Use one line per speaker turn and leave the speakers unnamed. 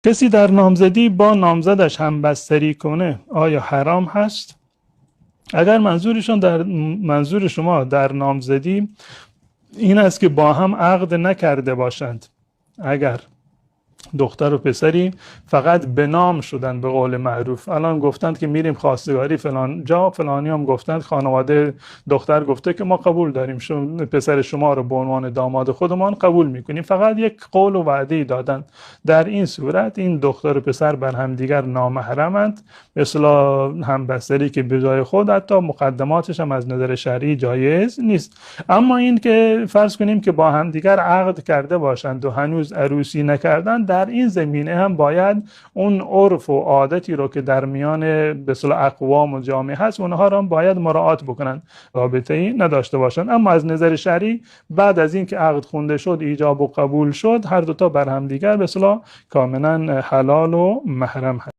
کسی در نامزدی با نامزدش همبستری کنه آیا حرام هست؟ اگر منظور شما در نامزدی این است که با هم عقد نکرده باشند، اگر دختر و پسری فقط به نام شدن به قول معروف، الان گفتند که میریم خواستگاری فلان جا، فلانی هم گفتند، خانواده دختر گفته که ما قبول داریم پسر شما رو به عنوان داماد خودمان قبول میکنیم، فقط یک قول و وعده دادن. در این صورت این دختر و پسر بر همدیگر نامحرمند، به اصطلاح همبستری که به جای خود حتی مقدماتش هم از نظر شرعی جایز نیست. اما این که فرض کنیم که با همدیگر عقد کرده باشند و هنوز عروسی نکردند، در این زمینه هم باید اون عرف و عادتی رو که در میان به اصطلاح اقوام و جامعه هست اونها رو هم باید مراعات بکنن، رابطه‌ای نداشته باشند. اما از نظر شرعی بعد از این که عقد خونده شد، ایجاب و قبول شد، هر دوتا بر هم دیگر به اصطلاح کاملا حلال و محرم هست.